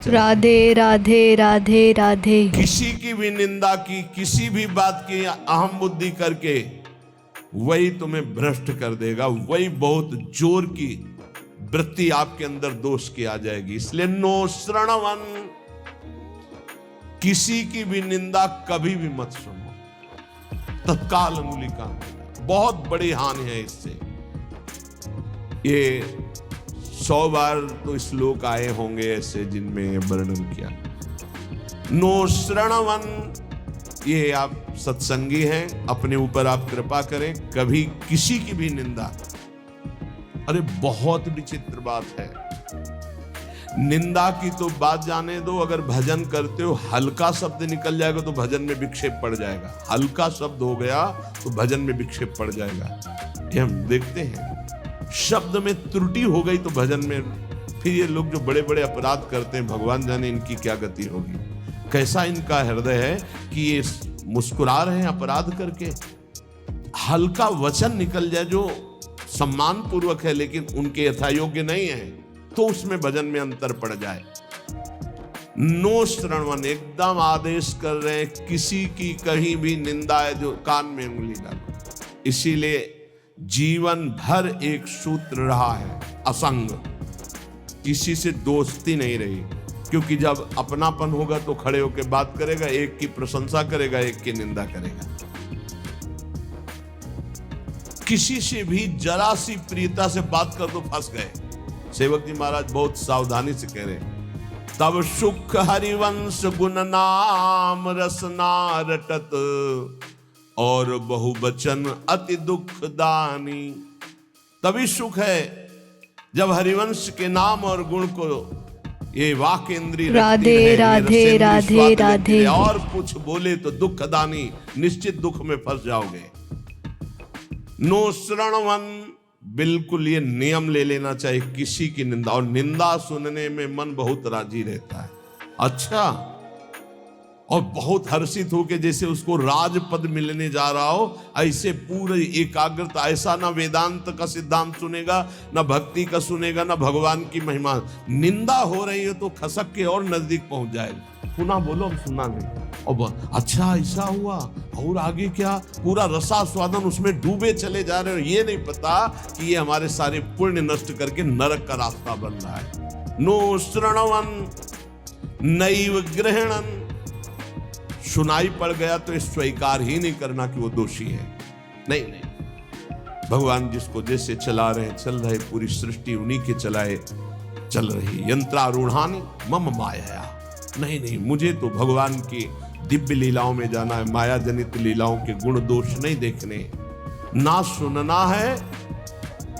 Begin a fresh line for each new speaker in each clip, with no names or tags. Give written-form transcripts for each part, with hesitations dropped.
राधे राधे राधे राधे।
किसी की भी निंदा की, किसी भी बात की अहम बुद्धि करके वही तुम्हें भ्रष्ट कर देगा, वही बहुत जोर की वृत्ति आपके अंदर दोष की आ जाएगी। इसलिए नो श्रवण, किसी की भी निंदा कभी भी मत सुनो, तत्काल अंगुली काट, बहुत बड़ी हानि है इससे। ये 100 बार तो श्लोक आए होंगे ऐसे जिनमें वर्णन किया। नो श्रवण, ये आप सत्संगी हैं, अपने ऊपर आप कृपा करें, कभी किसी की भी निंदा। अरे बहुत विचित्र बात है, निंदा की तो बात जाने दो, अगर भजन करते हो हल्का शब्द निकल जाएगा तो भजन में विक्षेप पड़ जाएगा, हल्का शब्द हो गया तो भजन में विक्षेप पड़ जाएगा। ये हम देखते हैं, शब्द में त्रुटि हो गई तो भजन में, फिर ये लोग जो बड़े बड़े अपराध करते हैं, भगवान जाने इनकी क्या गति होगी। कैसा इनका हृदय है कि ये मुस्कुरा रहे हैं अपराध करके, हल्का वचन निकल जाए जो सम्मान पूर्वक है लेकिन उनके यथायोग्य नहीं है, तो उसमें भजन में अंतर पड़ जाए। नो श्रवण, एकदम आदेश कर रहे हैं, किसी की कहीं भी निंदा है जो कान में उंगली डालो। इसीलिए जीवन भर एक सूत्र रहा है, असंग, किसी से दोस्ती नहीं रही, क्योंकि जब अपनापन होगा तो खड़े होकर बात करेगा, एक की प्रशंसा करेगा, एक की निंदा करेगा। किसी से भी जरा सी प्रियता से बात कर तो फंस गए। सेवक जी महाराज बहुत सावधानी से कह रहे हैं, तब सुख हरिवंश गुण नाम रसना रटत, और बहुवचन अति दुखदानी। तभी सुख है जब हरिवंश के नाम और गुण को ये वाक्य इंद्रिय
राधे राधे राधे राधे,
और कुछ बोले तो दुखदानी, निश्चित दुख में फंस जाओगे। नो श्रवण, बिल्कुल ये नियम ले लेना चाहिए, किसी की निंदा, और निंदा सुनने में मन बहुत राजी रहता है, अच्छा, और बहुत हर्षित होके जैसे उसको राजपद मिलने जा रहा हो, ऐसे पूरे एकाग्रता, ऐसा ना वेदांत का सिद्धांत सुनेगा, ना भक्ति का सुनेगा, ना भगवान की महिमा। निंदा हो रही है तो खसक के और नजदीक पहुंच जाएगा, पुनः बोलो, हम सुना नहीं, और अच्छा ऐसा हुआ, और आगे क्या, पूरा रसास्वादन उसमें डूबे चले जा रहे हो, ये नहीं पता कि ये हमारे सारे पुण्य नष्ट करके नरक का रास्ता बन रहा है। नो श्रवण नैव ग्रहणन, सुनाई पड़ गया तो स्वीकार ही नहीं करना कि वो दोषी है, नहीं नहीं, भगवान जिसको जैसे चला रहे चल रहे, पूरी सृष्टि उन्हीं के चलाए चल रही। यंत्रारूढ़ानी मम माया, नहीं नहीं, मुझे तो भगवान की दिव्य लीलाओं में जाना है, माया जनित लीलाओं के गुण दोष नहीं देखने, ना सुनना है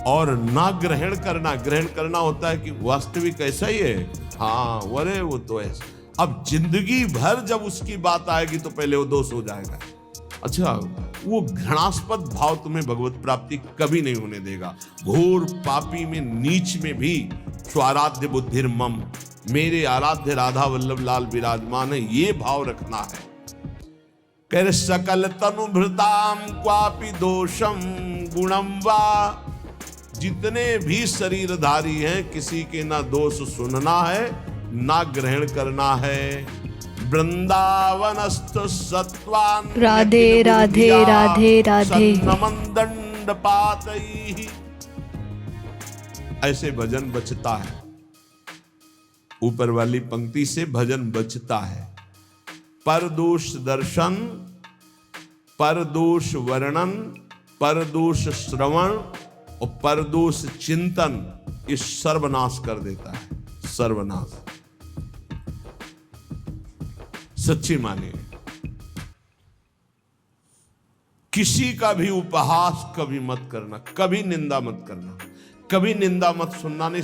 और ना ग्रहण करना। ग्रहण करना होता है कि वास्तविक ऐसा ही है, हाँ वरे वो तो ऐसा। अब जिंदगी भर जब उसकी बात आएगी तो पहले वो दोष हो जाएगा। अच्छा, वो घृणास्पद भाव तुम्हें भगवत प्राप्ति कभी नहीं होने देगा। घोर पापी में, नीच में भी स्वाराध्य बुद्धिर मम, मेरे आराध्य राधा वल्लभ लाल विराजमान है, ये भाव रखना है। कह रहे सकल तनु भृताम क्वापि दोषम गुणम वा, जितने भी शरीरधारी हैं किसी के ना दोष सुनना है ना ग्रहण करना है। वृंदावनस्थ सत्वान
राधे राधे राधे राधे,
दंड पातई, ऐसे भजन बचता है। ऊपर वाली पंक्ति से भजन बचता है। परदोष दर्शन, परदोष वर्णन, परदोष श्रवण और परदोष चिंतन, इस सर्वनाश कर देता है, सर्वनाश। सच्ची मानिए, किसी का भी उपहास कभी मत करना, कभी निंदा मत करना, कभी निंदा मत सुनना। नहीं,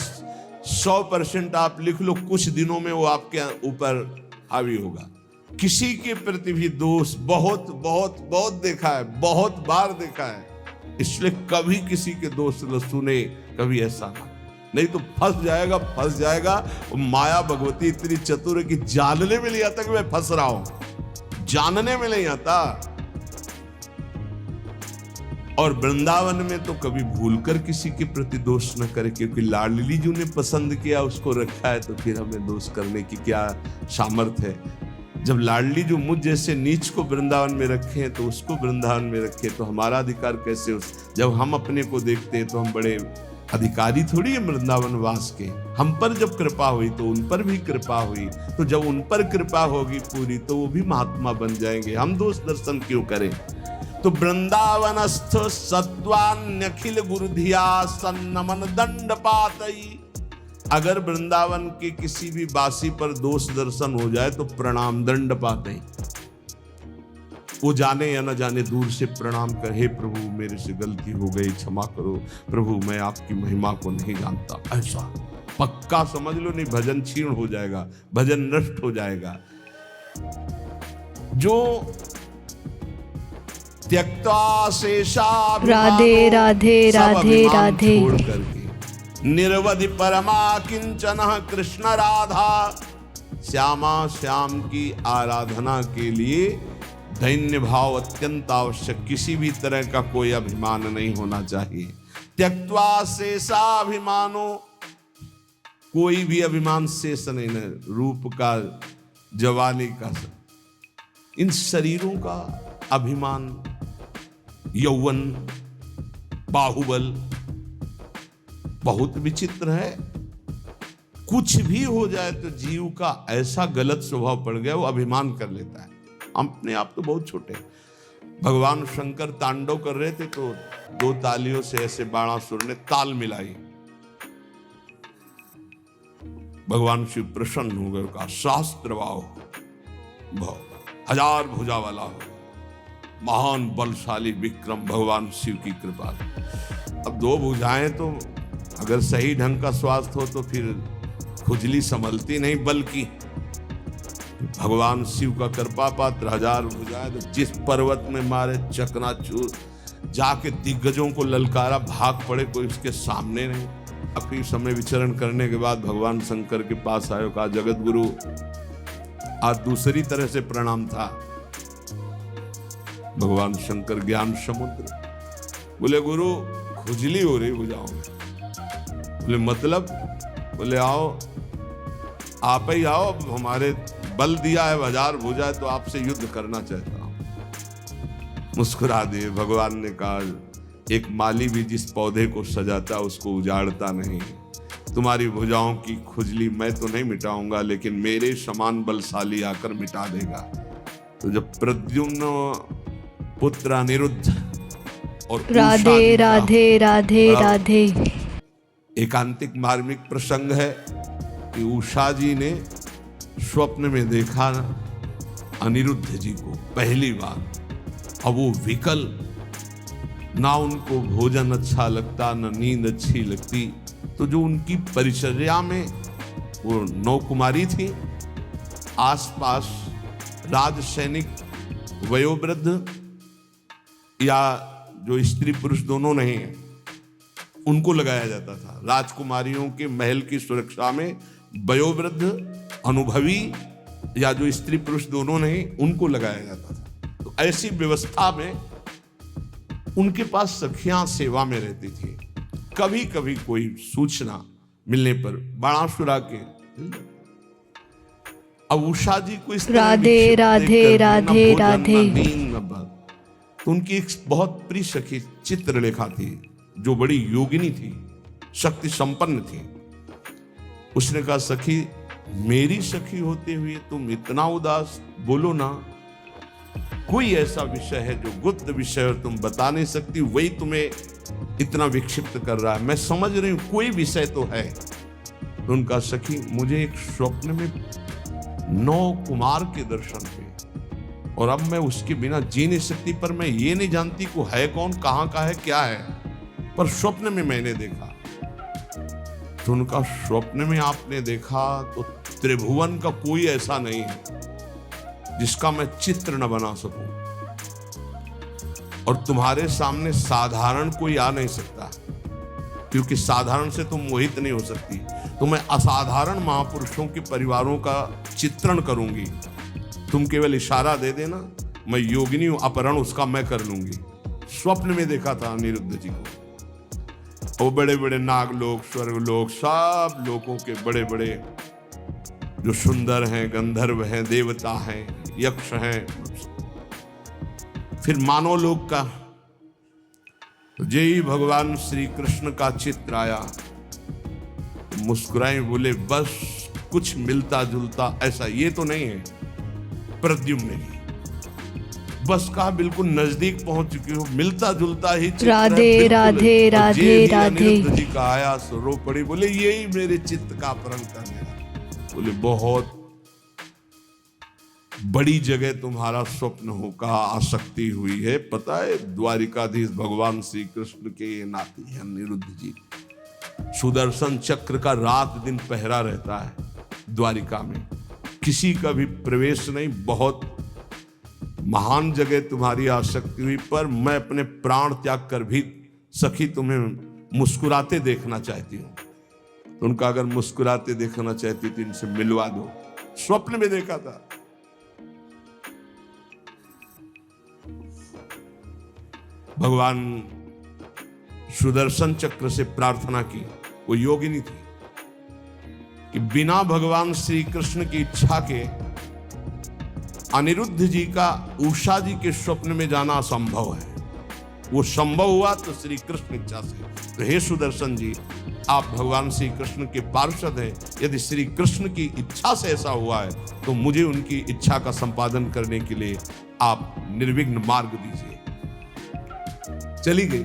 100% आप लिख लो, कुछ दिनों में वो आपके ऊपर हावी होगा। किसी के प्रति भी दोष बहुत बहुत बहुत देखा है, बहुत बार देखा है, इसलिए कभी किसी के दोष न सुने, कभी ऐसा ना, नहीं तो फंस जाएगा, फंस जाएगा। माया भगवती इतनी चतुर है कि जानने में नहीं आता कि मैं फंस रहा हूं, जानने में नहीं आता। और वृंदावन में तो कभी भूलकर किसी के प्रति दोष न करे, क्योंकि लाडली जी ने पसंद किया, उसको रखा है, तो फिर हमें दोष करने की क्या सामर्थ्य है। जब लाडली जो मुझ जैसे नीच को वृंदावन में रखे हैं, तो उसको वृंदावन में रखे, तो हमारा अधिकार कैसे जब हम अपने को देखते हैं तो हम बड़े अधिकारी थोड़ी है वृंदावन वास के। हम पर जब कृपा हुई तो उन पर भी कृपा हुई, तो जब उन पर कृपा होगी पूरी तो वो भी महात्मा बन जाएंगे। हम दोष दर्शन क्यों करें। तो वृंदावनस्थ सत्वान्यखिल गुरुधिया सन्नमन दंड पातई। अगर वृंदावन के किसी भी वासी पर दोष दर्शन हो जाए तो प्रणाम दंड पातई। वो जाने या न जाने दूर से प्रणाम कर, हे प्रभु मेरे से गलती हो गई, क्षमा करो प्रभु, मैं आपकी महिमा को नहीं जानता। ऐसा पक्का समझ लो, नहीं भजन क्षीण हो जाएगा, भजन नष्ट हो जाएगा। जो त्यक्त्वा शेषाभिमानो,
राधे राधे राधे राधे,
छोड़ करके निरवधि परमा किंचन कृष्ण राधा, श्यामा श्याम की आराधना के लिए दैन्य भाव अत्यंत आवश्यक। किसी भी तरह का कोई अभिमान नहीं होना चाहिए। त्यक्त्वा शेषाभिमानो, कोई भी अभिमान शेष नहीं है, रूप का, जवानी का, इन शरीरों का अभिमान, यौवन, बाहुबल बहुत विचित्र है। कुछ भी हो जाए तो जीव का ऐसा गलत स्वभाव पड़ गया, वो अभिमान कर लेता है। अपने आप तो बहुत छोटे। भगवान शंकर तांडव कर रहे थे तो दो तालियों से ऐसे बाणासुर ने ताल मिलाई। भगवान शिव प्रसन्न हो गए, कहा शास्त्रवाह भाव, हजार भुजा वाला हो, महान बलशाली विक्रम भगवान शिव की कृपा। अब दो भुजाएं तो अगर सही ढंग का स्वास्थ्य हो तो फिर खुजली संभलती नहीं, बल्कि भगवान शिव का कृपा पात्र हजार भुजाएं, तो जिस पर्वत में मारे चकनाचूर, जाके दिग्गजों को ललकारा, भाग पड़े, कोई उसके सामने नहीं। काफी समय विचरण करने के बाद भगवान शंकर के पास आयो, कहा जगत गुरु, आज दूसरी तरह से प्रणाम था। भगवान शंकर ज्ञान समुद्र, बोले गुरु खुजली हो रही भुजाओं में। बोले मतलब? बोले आओ, आप ही आओ, अब हमारे बल दिया है, हजार भुजा है, तो आपसे युद्ध करना चाहता हूं। मुस्कुरा दिए। भगवान ने कहा एक माली भी जिस पौधे को सजाता उसको उजाड़ता नहीं। तुम्हारी भुजाओं की खुजली मैं तो नहीं मिटाऊंगा, लेकिन मेरे समान बलशाली आकर मिटा देगा। तो जब प्रद्युम्न पुत्र अनिरुद्ध और
राधे राधे राधे राधे,
एकांतिक मार्मिक प्रसंग है कि उषा जी ने स्वप्न में देखा अनिरुद्ध जी को पहली बार। अब वो विकल, ना उनको भोजन अच्छा लगता, ना नींद अच्छी लगती। तो जो उनकी परिचर्या में वो नौ कुमारी थी, आसपास राज सैनिक, वयोवृद्ध या जो स्त्री पुरुष दोनों नहीं है, उनको लगाया जाता था। राजकुमारियों के महल की सुरक्षा में वयोवृद्ध, अनुभवी या जो स्त्री पुरुष दोनों नहीं, उनको लगाया जाता था। तो ऐसी व्यवस्था में उनके पास सखियां सेवा में रहती थी। कभी कभी कोई सूचना मिलने पर बाणासुरा के, अब उषा जी को इस
राधे राधे राधे राधे,
तो उनकी एक बहुत प्रिय सखी चित्रलेखा थी, जो बड़ी योगिनी थी, शक्ति संपन्न थी। उसने कहा सखी, मेरी सखी होते हुए तुम इतना उदास, बोलो ना, कोई ऐसा विषय है जो गुप्त विषय और तुम बता नहीं सकती, वही तुम्हें इतना विक्षिप्त कर रहा है। मैं समझ रही हूं कोई विषय तो है। तो उनका सखी, मुझे एक स्वप्न में 9 कुमार के दर्शन हुए और अब मैं उसके बिना जी नहीं सकती, पर मैं ये नहीं जानती को है कौन, कहाँ का है, क्या है, पर स्वप्न में मैंने देखा। तो उनका स्वप्न में आपने देखा तो त्रिभुवन का कोई ऐसा नहीं है जिसका मैं चित्र न बना सकूं, और तुम्हारे सामने साधारण कोई आ नहीं सकता, क्योंकि साधारण से तुम मोहित नहीं हो सकती। तो मैं असाधारण महापुरुषों के परिवारों का चित्रण करूंगी, तुम केवल इशारा दे देना, मैं योगिनी हूं, अपहरण उसका मैं कर लूंगी। स्वप्न में देखा था अनिरुद्ध जी को। वो बड़े बड़े नागलोक, स्वर्गलोक, सब लोगों के बड़े बड़े जो सुंदर हैं, गंधर्व हैं, देवता हैं, यक्ष हैं, फिर मानव लोक का। जय भगवान श्री कृष्ण का चित्र आया, मुस्कुराए, बोले बस कुछ मिलता जुलता ऐसा ये तो नहीं है। प्रद्युम्न जी बस कहा बिल्कुल नजदीक पहुंच चुकी हो, मिलता जुलता ही चित्र
राधे
है,
राधे राधे राधे।
अनिरुद्ध जी का आया सो रो पड़ी, बोले यही मेरे चित्त का अपहरण करने। बोले बहुत बड़ी जगह तुम्हारा स्वप्न होगा, आसक्ति हुई है। पता है द्वारिकाधीश भगवान श्री कृष्ण के नाती हैं अनिरुद्ध जी। सुदर्शन चक्र का रात दिन पहरा रहता है द्वारिका में, किसी का भी प्रवेश नहीं। बहुत महान जगह तुम्हारी आसक्ति हुई, पर मैं अपने प्राण त्याग कर भी सखी तुम्हें मुस्कुराते देखना चाहती हूँ। तो उनका अगर मुस्कुराते देखना चाहती तो इनसे मिलवा दो। स्वप्न में देखा था। भगवान सुदर्शन चक्र से प्रार्थना की, वो योगिनी थी कि बिना भगवान श्री कृष्ण की इच्छा के अनिरुद्ध जी का उषा जी के स्वप्न में जाना असंभव है। वो संभव हुआ तो श्री कृष्ण इच्छा से। तो हे सुदर्शन जी, आप भगवान श्री कृष्ण के पार्षद हैं, यदि श्री कृष्ण की इच्छा से ऐसा हुआ है तो मुझे उनकी इच्छा का संपादन करने के लिए आप निर्विघ्न मार्ग दीजिए। चली गई।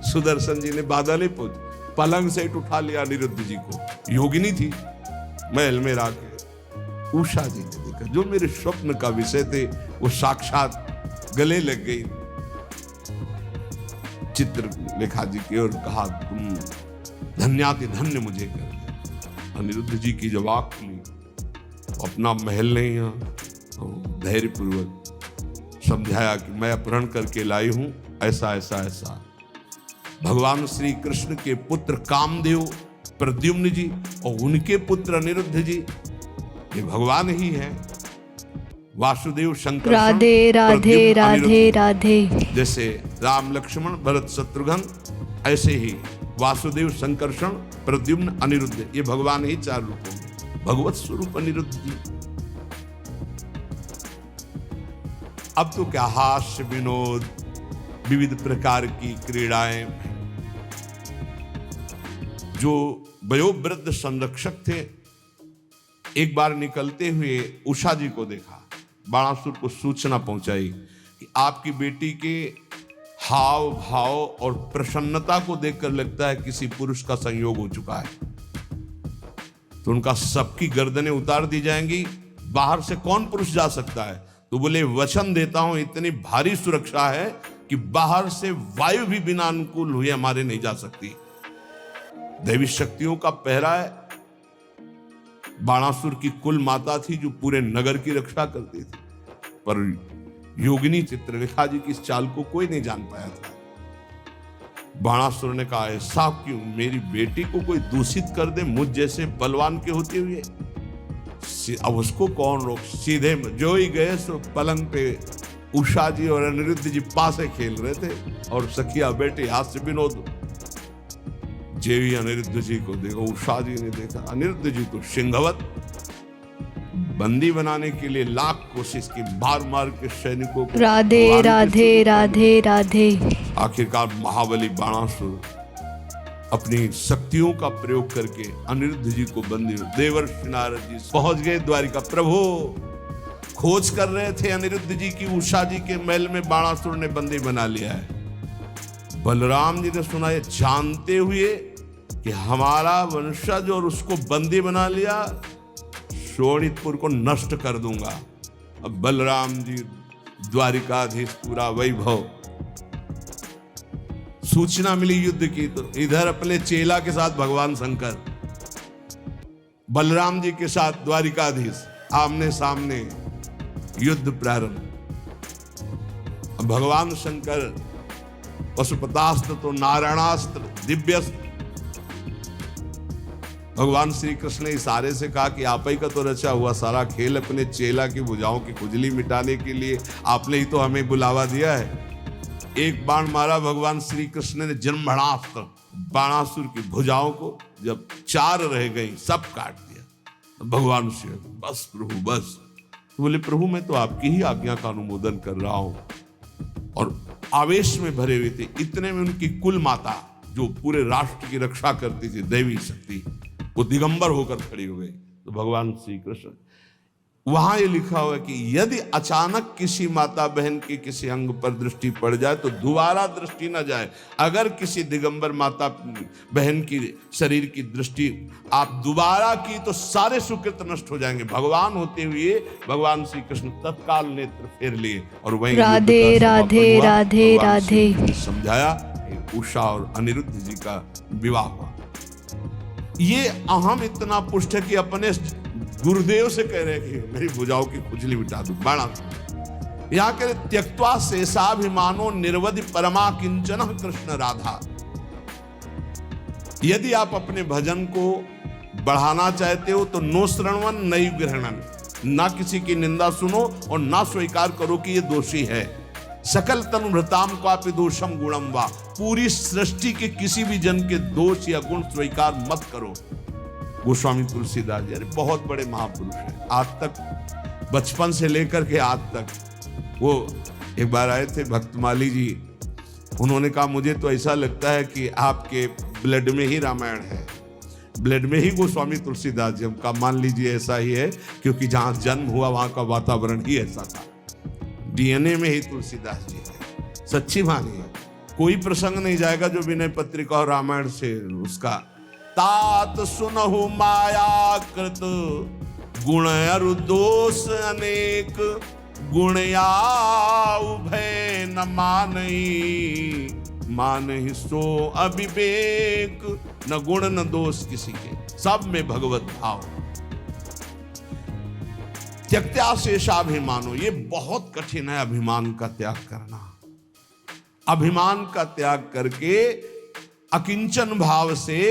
सुदर्शन जी ने बादल पलंग से उठा लिया अनिरुद्ध जी को। योगिनी थी, महल में राके उषा जी ने देखा, जो मेरे स्वप्न का विषय थे वो साक्षात गले लग गई चित्रलेखा जी के और कहा तुम धन्याति धन्य मुझे कर दिया। अनिरुद्ध जी की जब आंख खुली, अपना महल नहीं तो धैर्यपूर्वक समझाया कि मैं अपहरण करके लाई हूं, ऐसा ऐसा ऐसा। भगवान श्री कृष्ण के पुत्र कामदेव प्रद्युम्न जी और उनके पुत्र अनिरुद्ध जी, ये भगवान ही हैं। वासुदेव शंकर,
राधे राधे राधे राधे।
जैसे राम लक्ष्मण भरत शत्रुघ्न, ऐसे ही वासुदेव संकर्षण प्रद्युम्न अनिरुद्ध, ये भगवान ही चार रूपों में। भगवत स्वरूप अनिरुद्ध जी। अब तो क्या हास्य विनोद, विविध प्रकार की क्रीड़ाएं। जो वयोवृद्ध संरक्षक थे, एक बार निकलते हुए उषा जी को देखा, बाणासुर को सूचना पहुंचाई कि आपकी बेटी के हाव भाव और प्रसन्नता को देखकर लगता है किसी पुरुष का संयोग हो चुका है, तो उनका सबकी गर्दनें उतार दी जाएंगी। बाहर से कौन पुरुष जा सकता है? तो बोले वचन देता हूं, इतनी भारी सुरक्षा है कि बाहर से वायु भी बिना अनुकूल हुए हमारे नहीं जा सकती। दैवी शक्तियों का पहरा है। बाणासुर की कुल माता थी जो पूरे नगर की रक्षा करती थी, पर योगिनी चित्रलेखा जी की इस चाल को कोई नहीं जान पाया था। बाणासुर ने कहा ऐसा क्यों? मेरी बेटी को कोई दूषित कर दे मुझ जैसे बलवान के होते हुए, अब उसको कौन रोक? सीधे जो ही गए सो पलंग पे उषा जी और अनिरुद्ध जी पासे खेल रहे थे और सखिया बेटे हास्य विनोद। जेवी अनिरुद्ध जी को देखो, उषा जी ने देखा, अनिरुद्ध जी तो सिंहवत बंदी बनाने के लिए लाख कोशिश की, मार मार के सैनिकों को।
राधे राधे राधे राधे।
आखिरकार महाबली बाणासुर अपनी शक्तियों का प्रयोग करके अनिरुद्ध जी को बंदी, देवर्षि नारद जी पहुंच गए द्वारिका। प्रभु खोज कर रहे थे अनिरुद्ध जी की, उषा जी के महल में बाणासुर ने बंदी बना लिया है। बलराम जी ने सुना, ये जानते हुए कि हमारा वंशज और उसको बंदी बना लिया, शोणितपुर को नष्ट कर दूंगा। अब बलराम जी द्वारिकाधीश, पूरा वैभव। सूचना मिली युद्ध की, तो इधर अपने चेला के साथ भगवान शंकर, बलराम जी के साथ द्वारिकाधीश, आमने सामने युद्ध प्रारंभ। अब भगवान शंकर पशुपतास्त्र तो नारायणास्त्र, दिव्यस्त्र। भगवान श्री कृष्ण ने इशारे से कहा कि आप ही का तो रचा हुआ सारा खेल अपने चेला की भुजाओं की खुजली मिटाने के लिए आपने ही तो हमें बुलावा दिया है। एक बाण मारा भगवान श्री कृष्ण ने जन्मणास्त्र, बाणासुर की भुजाओं को जब 4 रह गई सब काट दिया। भगवान से बस प्रभु बस। तो बोले प्रभु मैं तो आपकी ही आज्ञा का अनुमोदन कर रहा हूं। और आवेश में भरे हुए थे। इतने में उनकी कुल माता जो पूरे राष्ट्र की रक्षा करती थी, दैवी शक्ति, वो दिगंबर होकर खड़ी हो गई। तो भगवान श्री कृष्ण, वहां ये लिखा हुआ है कि यदि अचानक किसी माता बहन की किसी अंग पर दृष्टि पड़ जाए तो दोबारा दृष्टि न जाए। अगर किसी दिगंबर माता बहन की शरीर की दृष्टि आप दोबारा की तो सारे सुकृत नष्ट हो जाएंगे। भगवान होते हुए भगवान श्री कृष्ण तत्काल नेत्र फेर लिए और वहीं
राधे राधे राधे राधे
समझाया। उषा और अनिरुद्ध जी का विवाह हुआ। ये अहम इतना पुष्ट है कि अपने गुरुदेव से कह रहे कि मेरी भुजाओं की खुजली मिटा दो। बाणा यहाँ कह रहे त्यक्त्वा शेषाभिमानो निर्वधि परमा किंचन कृष्ण राधा। यदि आप अपने भजन को बढ़ाना चाहते हो तो नो श्रवण नई ग्रहणन, ना किसी की निंदा सुनो और ना स्वीकार करो कि ये दोषी है। सकल तनुभृताम क्वापि दोषम गुणम वा, पूरी सृष्टि के किसी भी जन के दोष या गुण स्वीकार मत करो। गोस्वामी तुलसीदास जी बहुत बड़े महापुरुष हैं। आज तक बचपन से लेकर के आज तक, वो एक बार आए थे भक्तमाली जी, उन्होंने कहा मुझे तो ऐसा लगता है कि आपके ब्लड में ही रामायण है, ब्लड में ही गोस्वामी तुलसीदास जी। हम का मान लीजिए ऐसा ही है, क्योंकि जहाँ जन्म हुआ वहाँ का वातावरण ही ऐसा था। डीएनए में ही तुलसीदास जी है। सच्ची वाणी है। कोई प्रसंग नहीं जाएगा जो विनय पत्रिका और रामायण से उसका तात सुनहु माया कृत गुण अरु दोष अनेक, गुण या उभय न मानई, मानहि सो अविवेक, न गुण न दोष किसी के, सब में भगवत भाव। त्यक्त्या शेषाभिमानो, ये बहुत कठिन है अभिमान का त्याग करना। अभिमान का त्याग करके अकिंचन भाव से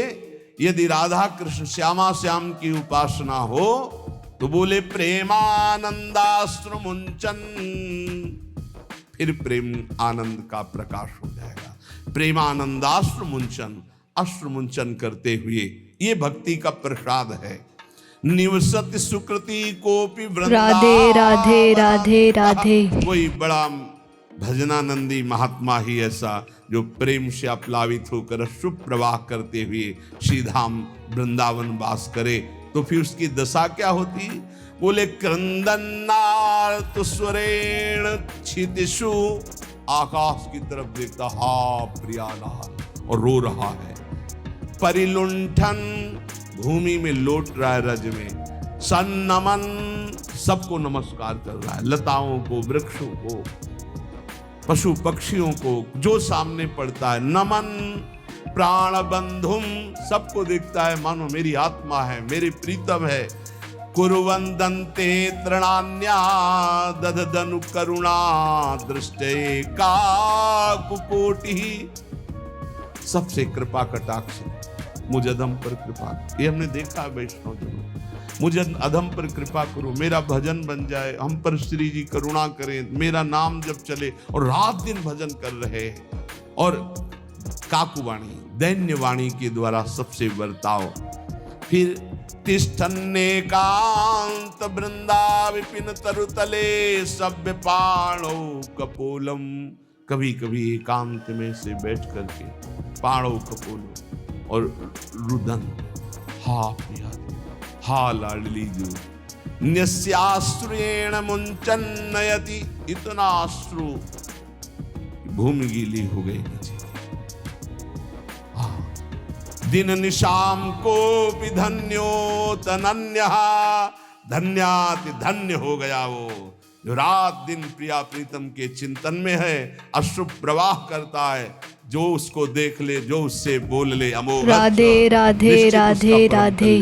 यदि राधा कृष्ण श्यामा श्याम की उपासना हो तो बोले प्रेमानंदाश्रु मुंचन, फिर प्रेम आनंद का प्रकाश हो जाएगा। प्रेमानंदाश्रु मुंचन, अश्रु मुंचन करते हुए, ये भक्ति का प्रसाद है। निवसति सुकृति कोपि
राधे राधे राधे राधे।
कोई बड़ा भजनानंदी महात्मा ही ऐसा जो प्रेम से अप्लावित होकर अश्रु प्रवाह करते हुए श्रीधाम वृंदावन वास करे, तो फिर उसकी दशा क्या होती? बोले क्रंदन्नार्त स्वरेण क्षितिषु, आकाश की तरफ देखता हा प्रियालाल और रो रहा है। परिलुंठन, भूमि में लौट रहा है रज में। सन्नमन, सबको नमस्कार कर रहा है, लताओं को, वृक्षों को, पशु पक्षियों को, जो सामने पड़ता है। नमन प्राण बंधुम, सबको देखता है मानो मेरी आत्मा है, मेरे प्रीतम है। कुरुवंदन्ते तृणान्या दददनु करुणा दृष्टे काकुकोटि, सबसे कृपा कटाक्ष, मुझ अधम पर कृपा। ये हमने देखा है वैष्णव जनों, मुझे अधम पर कृपा करो, मेरा भजन बन जाए, हम पर श्री जी करुणा करें, मेरा नाम जब चले। और रात दिन भजन कर रहे हैं। और काकुवाणी, दैन्य वाणी के द्वारा सबसे बर्ताव। फिर तिष्ठन्नेकांत वृंदा विपिन तरुतले सभ्य पाणो कपोलम, कभी कभी एकांत में से बैठ करके पाणो कपोलो और रुदन, हा प्रिया, हा लाडली जो, न्यस्याश्रुएण मुंचन नयति, इतना अश्रु भूमि गीली हो गई नीचे। दिन निशाम को भी धन्यो तनन्य, धन्याति धन्य हो गया वो जो रात दिन प्रिया प्रीतम के चिंतन में है, अश्रु प्रवाह करता है। जो उसको देख ले, जो उससे बोल ले, अमोघ
राधे राधे राधे राधे।